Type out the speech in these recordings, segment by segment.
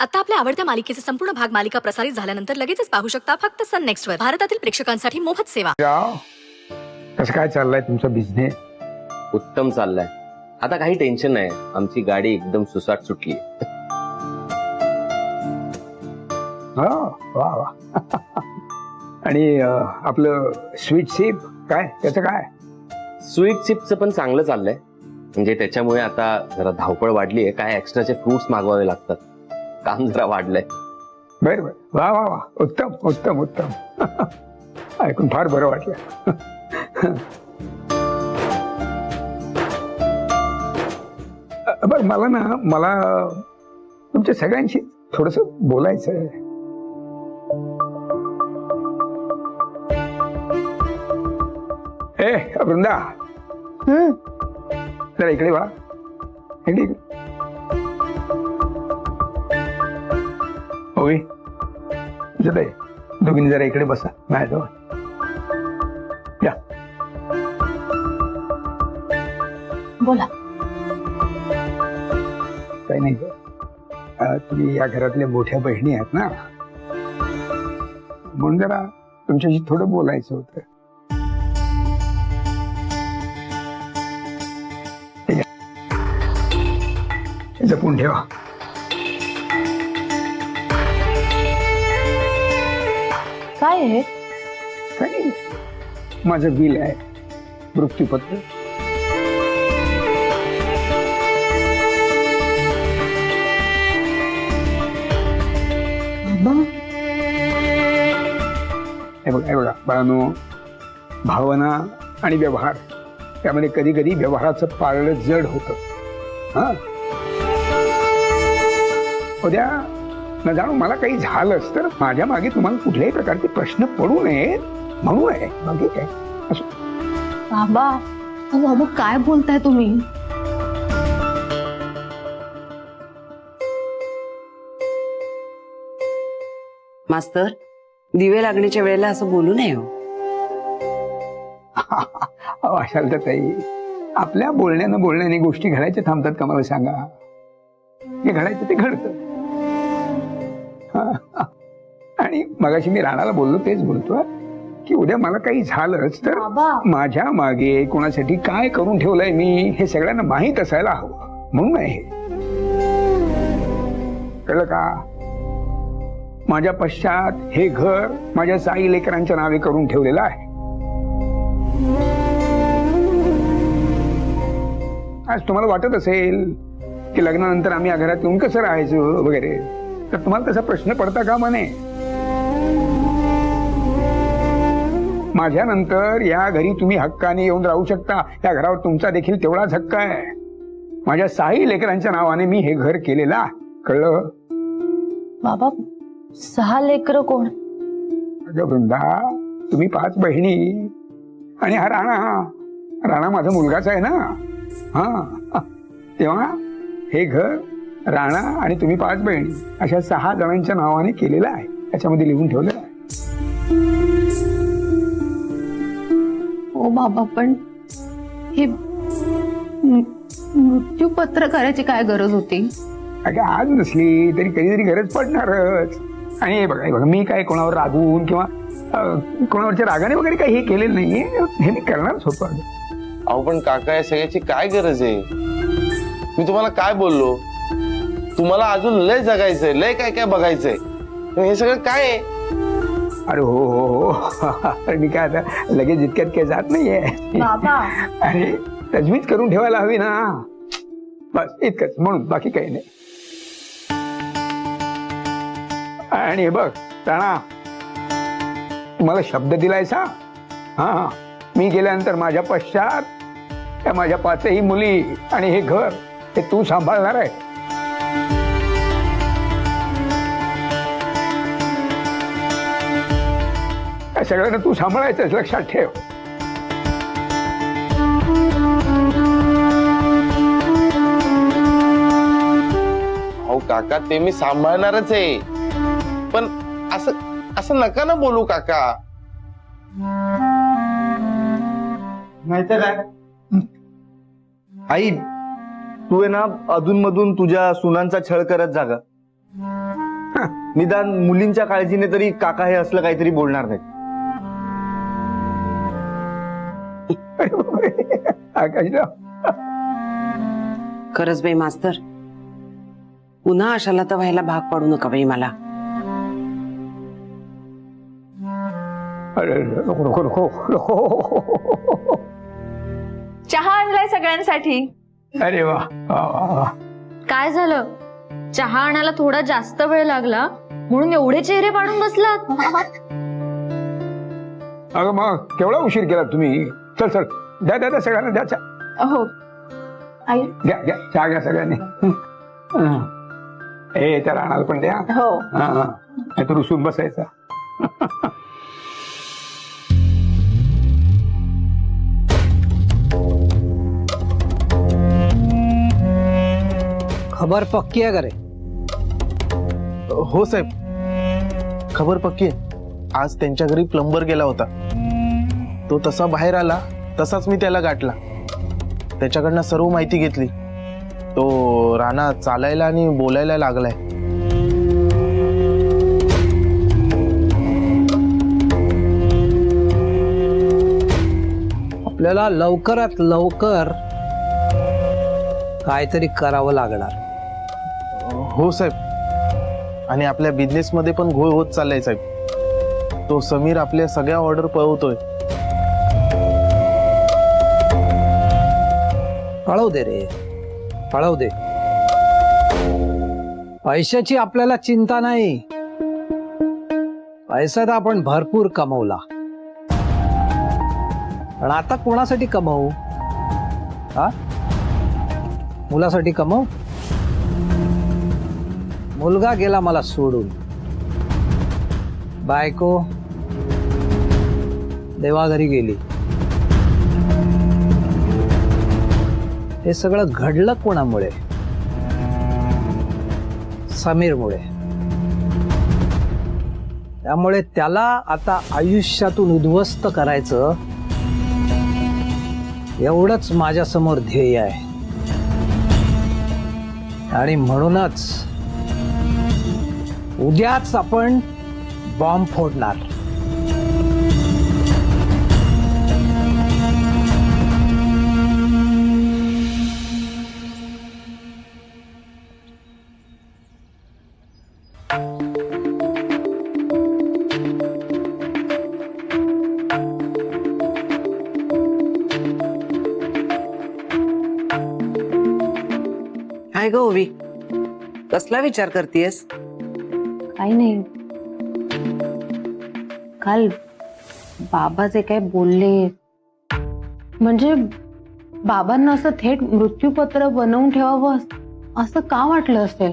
आता आपल्या आवडत्या मालिकेचे संपूर्ण भाग मालिका प्रसारित झाल्यानंतर लगेचच पाहू शकता फक्त सन नेक्स्ट वर. भारतातील प्रेक्षकांसाठी मोफत सेवा. कसं काय चाललंय तुमचा बिझनेस? उत्तम चाललाय. आता काही टेन्शन नाही. आमची गाडी एकदम सुसाट सुटली. वा वा. आणि आपलं स्वीट सिप काय, त्याचं काय? स्वीट सिपचं पण चांगलं चाललंय. म्हणजे त्याच्यामुळे आता जरा धावपळ वाढली आहे. काय एक्स्ट्राचे फ्रुट्स मागवावे लागतात. काम जरा वाढलंय. बर बर. वा वा वा. उत्तम उत्तम उत्तम. ऐकून फार बरं वाटलं. बर, मला तुमच्या सगळ्यांशी थोडस बोलायचं आहे. वृंदा, जरा इकडे वा. इकडे होय. दोघींनी जरा इकडे बसा माझ्याजवळ. या. बोला. काही नाही. तुम्ही या घरातल्या मोठ्या बहिणी आहात ना, म्हणून जरा तुमच्याशी थोडं बोलायचं होतं. जपून ठेवा. काय आहे? काही माझं बिल आहे, मृत्यूपत्र. हे बघा बाळांनो, भावना आणि व्यवहार त्यामध्ये कधी कधी व्यवहाराचं पारडं जड होतं. हा, उद्या न जाणू मला काही झालंच तर माझ्या मागे तुम्हाला कुठल्याही प्रकारचे प्रश्न पडू नयेत म्हणून आहे. बाकी काय असो. बाबा काय बोलताय तुम्ही? मास्तर, दिवे लागण्याच्या वेळेला असं बोलू नये हो. अशाल तर ताई, आपल्या बोलण्याने गोष्टी घडायच्या थांबतात का? मला सांगा. हे घडायचं ते घडतं. आणि मगाशी मी राणाला बोललो तेच बोलतो की उद्या मला काही झालंच तर माझ्या मागे कोणासाठी काय करून ठेवलंय मी हे सगळ्यांना माहीत असायला हवं म्हणून आहे. कळलं का? माझ्या पश्चात हे घर माझ्या साई लेकरांच्या नावे करून ठेवलेलं आहे. आज तुम्हाला वाटत असेल की लग्नानंतर आम्ही या घरात येऊन कसं राहायचं वगैरे, तर तुम्हाला तसा प्रश्न पडता का म्हणे? माझ्यानंतर या घरी तुम्ही हक्काने येऊन राहू शकता. या घरावर तुमचा देखील तेवढाच हक्क आहे. माझ्या साई लेकरांच्या नावाने मी हे घर केलेलं आहे. कळलं? बाबा 6 लेकरं कोण? अगं वृंदा, तुम्ही 5 बहिणी आणि हा राणा माझा मुलगाच आहे ना. हा, तेव्हा हे घर राणा आणि तुम्ही 5 बहिणी अशा 6 जणांच्या नावाने केलेलं आहे. त्याच्यामध्ये लिहून ठेवलेलं आहे. ओ बाबा, पण हे मृत्यूपत्र करायची काय गरज होती? अगं आज नसली तरी कधीतरी गरज पडणारच. आणि हे बघा मी काय कोणावर रागून किंवा कोणावरच्या रागाने वगैरे काही हे केलेलं नाहीये. हे मी करणारच होतो. अहो पण काका, या सगळ्याची काय गरज आहे? मी तुम्हाला काय बोललो? तुम्हाला अजून लय जगायचंय, लय काय काय बघायचंय. हे सगळं काय आहे? अरे हो. अरे मी काय आता लगेच जितक्यात काही जात नाहीये. अरे तजवीज करून ठेवायला हवी ना, बस इतकंच. म्हणून बाकी काही नाही. आणि हे बघ राणा, तुम्हाला शब्द दिलायसा. हा, मी गेल्यानंतर माझ्या पश्चात त्या माझ्या 5ही मुली आणि हे घर हे तू सांभाळणार आहे. या सगळ्यांना तू सांभाळायचं, लक्षात ठेव. अहो काका, ते मी सांभाळणारच आहे. पण असं नका ना बोलू काका. नाहीतर काय आई, तू आहे ना अधून मधून तुझ्या सुनांचा छळ करत जागा. निदान मुलींच्या काळजीने तरी काका हे असलं काहीतरी बोलणार नाहीत. अरे बापरे. आकाशराव, खरंच बाई मास्तर, पुन्हा अशाला तर व्हायला भाग पाडू नका बाई मला. अरे नको नको नको नको. चहा आणलाय सगळ्यांसाठी. अरे वा वा वा वा. काय झालं? चहा आणायला थोडा जास्त वेळ लागला म्हणून एवढे चेहरे पाडून बसलात. अगं मग केवढा उशीर केला तुम्ही. चल चल, द्या द्या द्या सगळ्यांना द्या चहा. हो आई. घ्या घ्या चहा घ्या सगळ्यांनी. ए त्या राणाला पण द्या. हो. नाही तर रुसून बसायचा. खबर पक्की आहे का रे? हो साहेब, खबर पक्की आहे. आज त्यांच्या घरी प्लंबर गेला होता. तो तसा बाहेर आला तसाच मी त्याला गाठला. त्याच्याकडनं सर्व माहिती घेतली. तो राणा चालायला आणि बोलायला लागलाय. आपल्याला लवकरात लवकर काहीतरी करावं लागणार. हो साहेब, आणि आपल्या बिझनेस मध्ये पण घोळ होत चाललाय साहेब. तो समीर आपल्या सगळ्या ऑर्डर पळवतोय. पळवू दे रे, पळवू दे. पैशाची आपल्याला चिंता नाही. पैसा तर आपण भरपूर कमवला, पण आता कोणासाठी कमवू? हा, मुलासाठी कमवू. मुलगा गेला मला सोडून. बायको देवाघरी गेली. हे सगळं घडलं कोणामुळे? समीरमुळे. त्यामुळे त्याला आता आयुष्यातून उद्ध्वस्त करायचं एवढंच माझ्या समोर ध्येय आहे. आणि म्हणूनच उद्याच आपण बॉम्ब फोडणार. काय ग ओवी, कसला विचार करतेस? काही नाही. काल बाबा जे काय बोलले, म्हणजे बाबांना असं थेट मृत्यूपत्र बनवून ठेवावं असं का वाटलं असेल?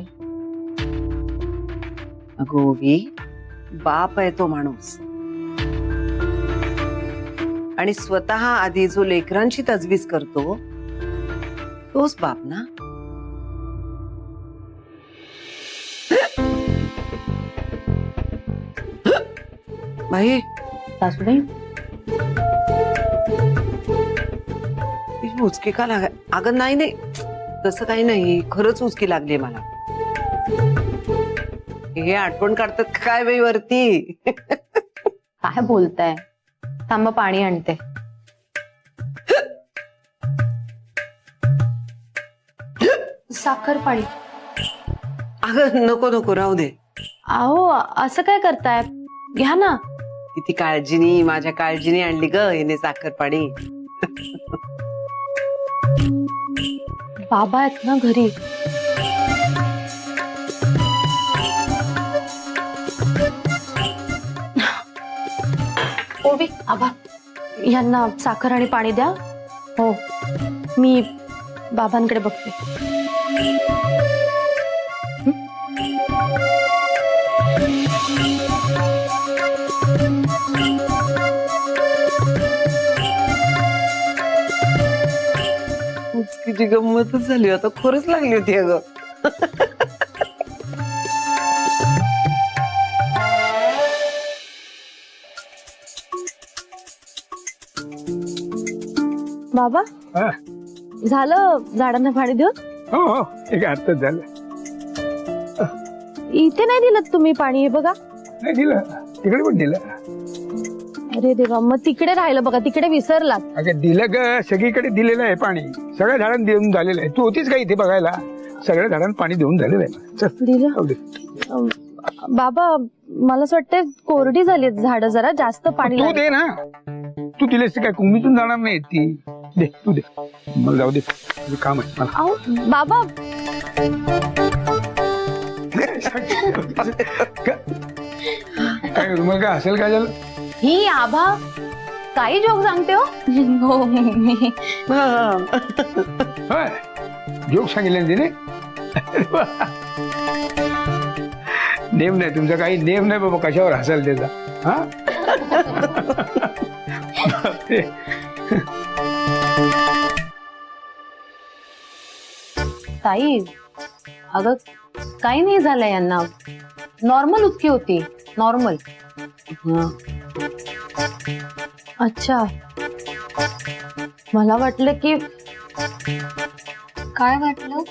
अगं ओवी, बाप आहे तो माणूस, आणि स्वतः आधी जो लेकरांची तजवीज करतो तोच बाप ना. बाई, सासूबाई, तिची उचकी का लाग? अगं नाही नाही, तसं काही नाही. खरंच उचकी लागली मला. हे आठवण काढतात काय बाई वरती? काय बोलताय? थांबा, पाणी आणते. साखर पाणी. अगं नको नको, राहू दे. अहो, असं काय करताय? घ्या ना. किती काळजीनी, माझ्या काळजीने आणली ग हिने साखर पाणी. बाबा आहेत ना घरी. ओवी, आबा, यांना साखर आणि पाणी द्या. हो, मी बाबांकडे बघते. उचकीची गंमतच झाली, आता खरंच लागली होती अगं. बाबा, हा. झालं झाडांना पाणी देऊन? हो हो, एक अर्थच झालं. इथे नाही दिलं तुम्ही पाणी, हे बघा. नाही दिलं, तिकडे पण दिलं. अरे देवा, मग तिकडे राहिलं बघा, तिकडे विसरलात. अगं दिलं ग, सगळीकडे दिलेलं आहे पाणी, सगळ्या झाडांना देऊन झालेलं आहे. तू होतीस का इथे बघायला? सगळ्या झाडांना पाणी देऊन झालेलं आहे. चल, दिलं. जाऊ दे. बाबा, मला असं वाटतं कोरडी झाली झाड, जरा जास्त पाणी तू लागेल. दे ना, तू दिलेस काय कुंभीतून जाणार नाही ती. दे, तू दे, मला जाऊ दे, तुझं काम आहे मला. अहो बाबा, काय मग काय असेल, काय झालं? ही आभा काही जोक सांगते हो. हो, मी होय, जोक सांगितले ना तिने. नेम नाही तुमचा, काही नेम नाही बाबा, कशावर हसाल त्याचा. हा बापरे. ताई, अगं काही नाही झालं यांना, नॉर्मल उचकी होती, नॉर्मल. अच्छा, मला वाटलं की. काय वाटलं?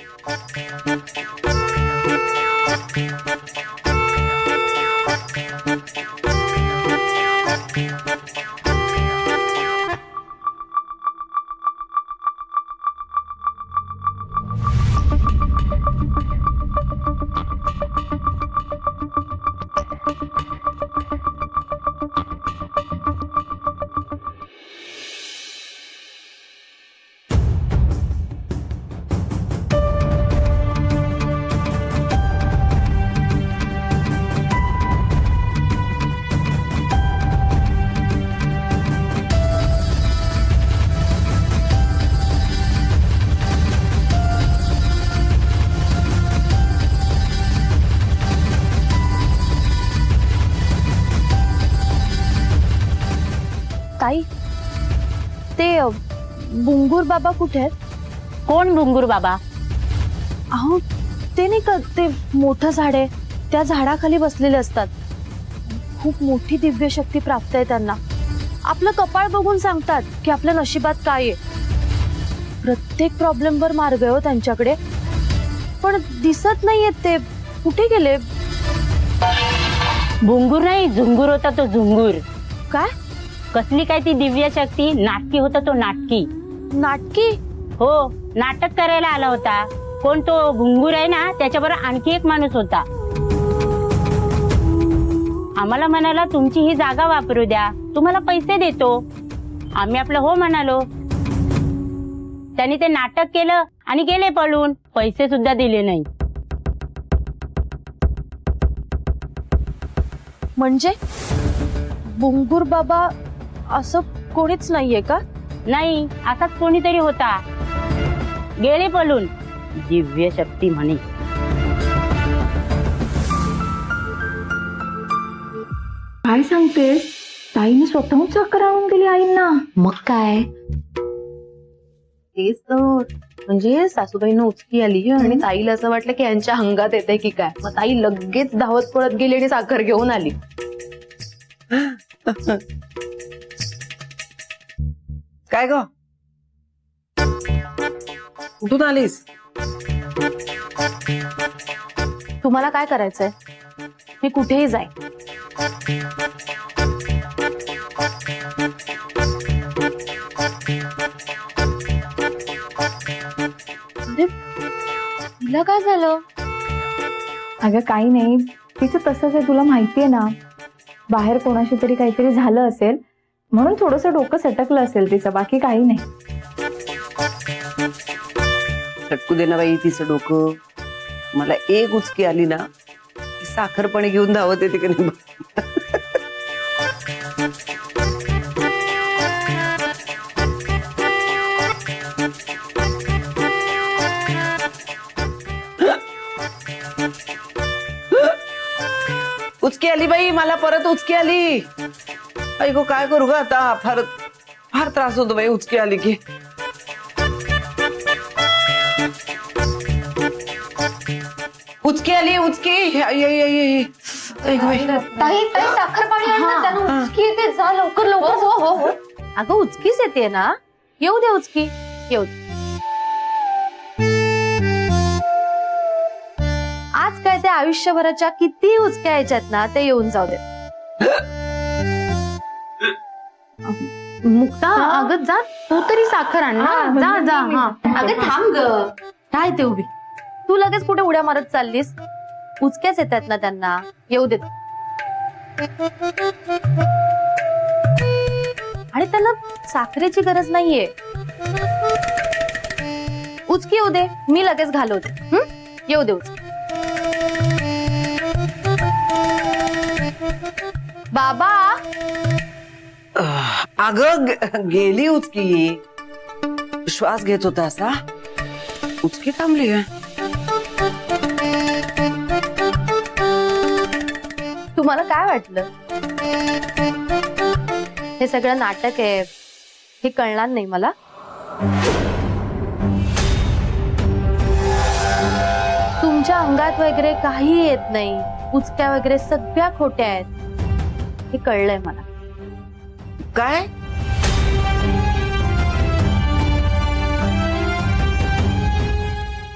ताई, ते बुंगूर बाबा कुठे आहेत? कोण बुंगूर बाबा? अहो, ते नाही का, ते मोठं झाड आहे, त्या झाडाखाली बसलेले असतात. खूप मोठी दिव्य शक्ती प्राप्त आहे त्यांना. आपलं कपाळ बघून सांगतात की आपल्या नशिबात काय आहे. प्रत्येक प्रॉब्लेम वर मार्ग आहे हो त्यांच्याकडे, पण दिसत नाहीयेत ते. कुठे गेले? बुंगूर नाही, झुंगूर होता तो, झुंगूर. काय? कसली काय ती दिव्य शक्ती? नाटकी होता तो, नाटकी. नाटकी? हो, नाटक करायला आला होता. कोण तो भुंगूर आहे ना, त्याच्याबरोबर आणखी एक माणूस होता. आम्हाला म्हणाला तुमची ही जागा वापरू द्या, तुम्हाला पैसे देतो. आम्ही आपलं हो म्हणालो. त्यांनी ते नाटक केलं आणि गेले पळून, पैसे सुद्धा दिले नाही. म्हणजे बुंगूर बाबा असं कोणीच नाहीये का? नाही, असाच कोणीतरी होता, गेले पळून. दिव्य शक्ती म्हणे. काय सांगते? ताईने स्वतःहून चक्कर आणून दिली आईंना. मग काय? तेच तर, म्हणजे सासूबाईंना उचकी आली आणि ताईला असं वाटलं की यांच्या अंगात येते की काय. मग ताई लगेच धावत पळत गेली आणि साखर घेऊन आली. काय ग, कुठून आलीस? तुम्हाला काय करायचंय? मी कुठेही जाईन. अरे, तिला काय झालं? अगं काही नाही, तिचं तसंच आहे, तुला माहितीये ना. बाहेर कोणाशी तरी काहीतरी झालं असेल म्हणून थोडंसं डोकं सटकलं असेल तिचं, बाकी काही नाही. सटकू दे ना बाई तिचं डोकं. मला एक उचकी आली ना, साखरपणे घेऊन धावत येते की नाही. उचकी आली बाई, मला परत उचकी आली. ऐको काय करू ग आता, फार फार त्रास होतो बाई उचकी आली की. उचकी आली, उचकी. ताई, साखर पाणी आण ना, त्यांना उचकी येते. जा लवकर लवकर. हो हो हो. अगं उचकीच येते ना, येऊ दे उचकी, येऊ दे. आज काय ते आयुष्यभराच्या किती उचक्या यायच्यात ना ते येऊन जाऊ दे. मुक्ता अगं जा तू तरी साखर आण ना. जा जा. हा अगं थांब ग. काय ते उभी तू लगेच कुठे उड्या मारत चाललीस? उचक्याच येतात ना त्यांना, येऊ देत. आणि त्यांना साखरेची गरज नाहीये. उचकी येऊ दे, मी लगेच घालवते. येऊ दे उचकी. बाबा अगं गेली उचकी. श्वास घेत होता असा, उचकी थांबली. तुम्हाला काय वाटलं हे सगळं नाटक आहे हे कळणार नाही मला? तुमच्या अंगात वगैरे काही येत नाही, उचक्या वगैरे सगळ्या खोट्या आहेत हे कळलंय मला. काय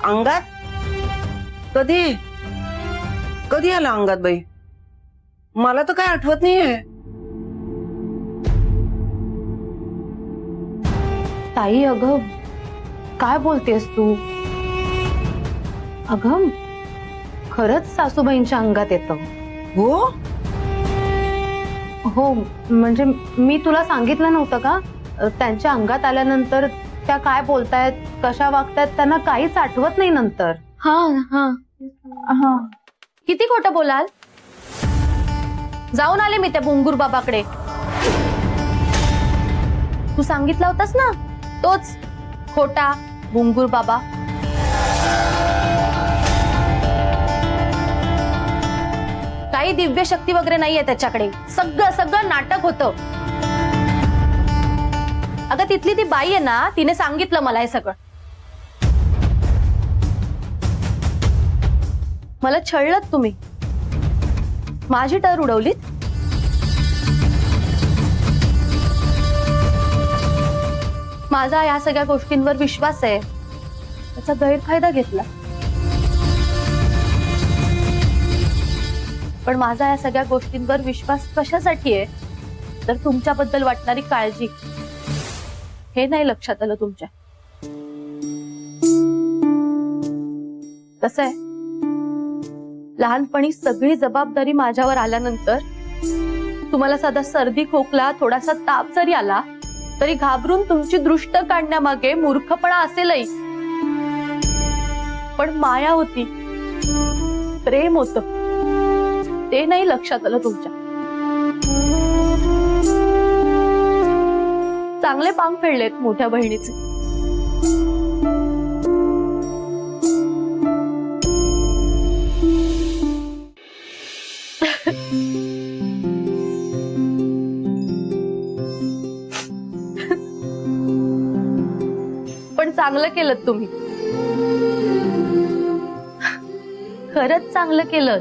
अंगात? कधी कधी आला अंगात बाई? मला तर काय आठवत नाहीये. ताई अगं काय बोलतेस तू? अगं खरंच सासूबाईंच्या अंगात येतं. हो हो म्हणजे मी तुला सांगितलं नव्हतं का त्यांच्या अंगात आल्यानंतर त्या काय बोलतायत कशा वागतायत त्यांना काहीच आठवत नाही नंतर. हा हा हा. किती खोटं बोलाल? जाऊन आले मी त्या बुंगूर बाबाकडे. तू सांगितलं होतास ना तोच खोटा बुंगूर बाबा. काही दिव्य शक्ती वगैरे नाहीये त्याच्याकडे, सगळं सगळं नाटक होतं. अगं तिथली ती बाई आहे ना तिने सांगितलं मला हे सगळं. मला छळलत तुम्ही, माझी टर उडवलीत. माझा या सगळ्या गोष्टींवर विश्वास आहे, त्याचा गैरफायदा घेतला. पण माझा या सगळ्या गोष्टींवर विश्वास कशासाठी आहे तर तुमच्याबद्दल वाटणारी काळजी हे नाही लक्षात आलं तुमच्या. कसं आहे लहानपणी सगळी जबाबदारी माझ्यावर आल्यानंतर तुम्हाला साधा सर्दी खोकला थोडासा ताप जरी आला तरी घाबरून तुमची दृष्ट काढण्यामागे मूर्खपणा असेलही, पण माया होती, प्रेम होतं, ते नाही लक्षात आलं तुमच्या. चांगले पांग फेडलेत मोठ्या बहिणीचे. पण चांगलं केलं तुम्ही, खरंच चांगलं केलं.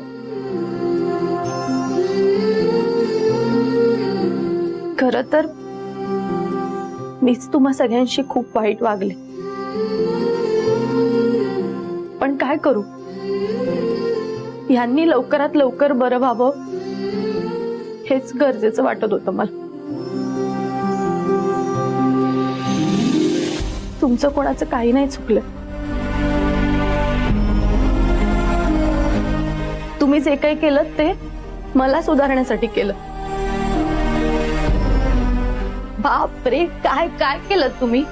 खरं तर मीच तुम्हा सगळ्यांशी खूप वाईट वागले, पण काय करू, यांनी लवकरात लवकर बरं व्हावं हेच गरजेचं वाटत होतं मला. तुमचं कोणाचं काही नाही चुकलं. तुम्ही जे काही केलं ते मला सुधारण्यासाठी केलं. बापरे काय काय केलं तुम्ही.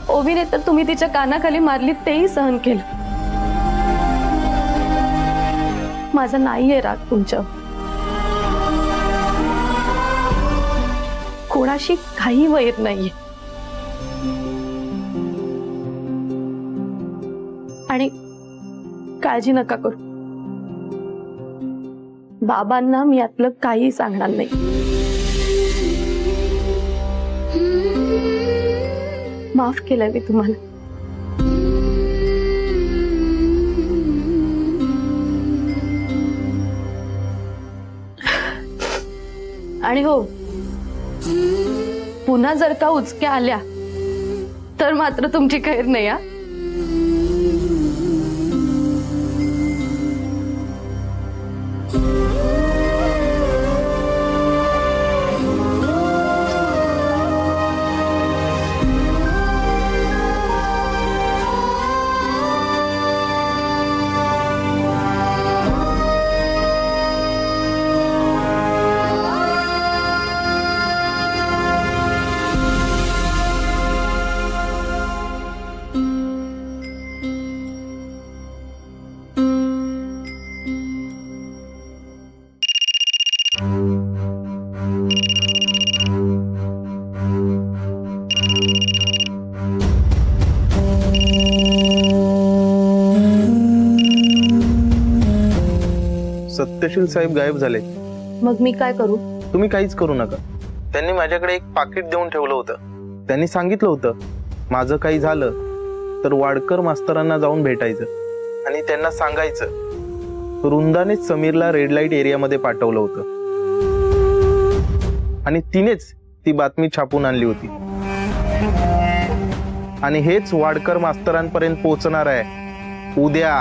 ओवीने तर तुम्ही तिच्या कानाखाली मारली तेही सहन केलं. माझा नाहीये राग तुमच्या, कोणाशी काही वैर नाहीये. आणि काळजी नका करू, बाबांना मी यातलं काही सांगणार नाही. माफ केलं मी तुम्हाला. आणि हो पुन्हा जर का उचक्या आल्या तर मात्र तुमची खैर नाही. हा तहसील साहेब गायब झाले. मग मी काय करू? तुम्ही काहीच करू नका. त्यांनी माझ्याकडे एक पाकिट देऊन ठेवलं होतं. त्यांनी सांगितलं होतं माझं काही झालं तर वाडकर मास्तरांना जाऊन भेटायचं आणि त्यांना सांगायचं वृंदानेच समीरला रेड लाईट एरियामध्ये पाठवलं होतं आणि तिनेच ती बातमी छापून आणली होती आणि हेच वाडकर मास्तरांपर्यंत पोहोचणार आहे उद्या.